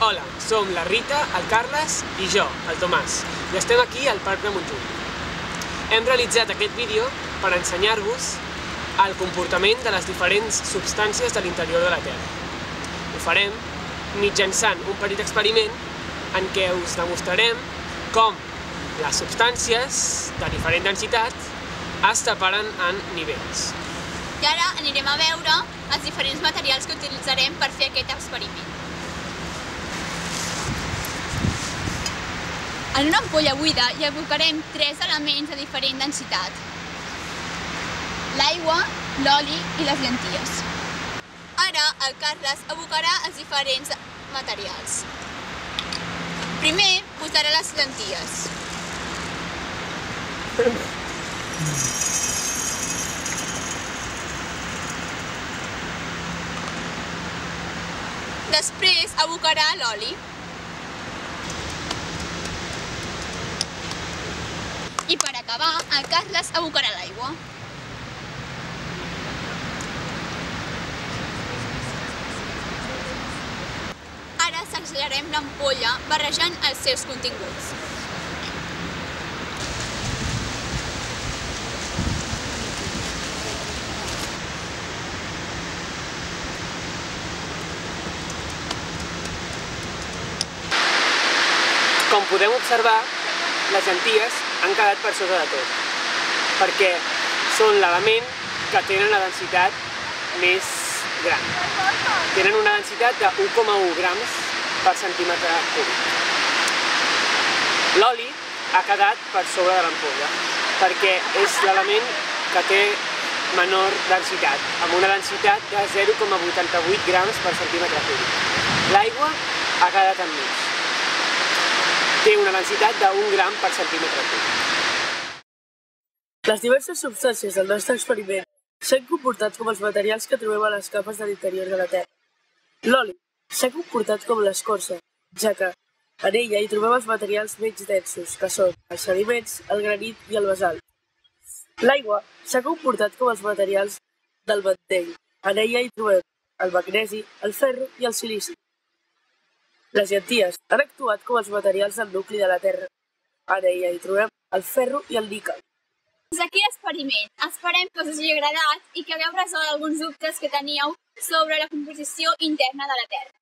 Hola, som la Rita, el Carles i jo, el Tomàs, i estem aquí al Parc de Montjuïc. Hem realitzat aquest vídeo per ensenyar-vos el comportament de les diferents substàncies de l'interior de la Terra. Ho farem mitjançant un petit experiment en què us demostrarem com les substàncies de diferent densitat es separen en nivells. I ara anirem a veure els diferents materials que utilitzarem per fer aquest experiment. En una ampolla buida hi abocarem 3 elements de diferent densitat: l'aigua, l'oli i les llenties. Ara el Carles abocarà els diferents materials. Primer posarà les llenties. Després abocarà l'oli. I per acabar, el Carles abocarà l'aigua. Ara sacsejarem l'ampolla barrejant els seus continguts. Com podem observar, les llenties han quedat per sota de tot, perquè són l'element que tenen la densitat més gran. Tenen una densitat de 1,1 grams per centímetre cúbic. L'oli ha quedat per sobre de l'ampolla, perquè és l'element que té menor densitat, amb una densitat de 0,88 grams per centímetre cúbic. L'aigua ha quedat enmig. Té una densitat de 1 gram per centímetre cúbic. Les diverses substàncies del nostre experiment s'han comportat com els materials que trobem a les capes de l'interior de la Terra. L'oli s'ha comportat com l'escorça, ja que en ella hi trobem els materials menys densos, que són els sediments, el granit i el basalt. L'aigua s'ha comportat com els materials del mantell. En ella hi trobem el magnesi, el ferro i el silici. Les llenties han actuat com els materials del nucli de la Terra. En ella hi trobem el ferro i el níquel. Fins aquí l'experiment. Esperem que us hagi agradat i que hagueu resolt alguns dubtes que teníeu sobre la composició interna de la Terra.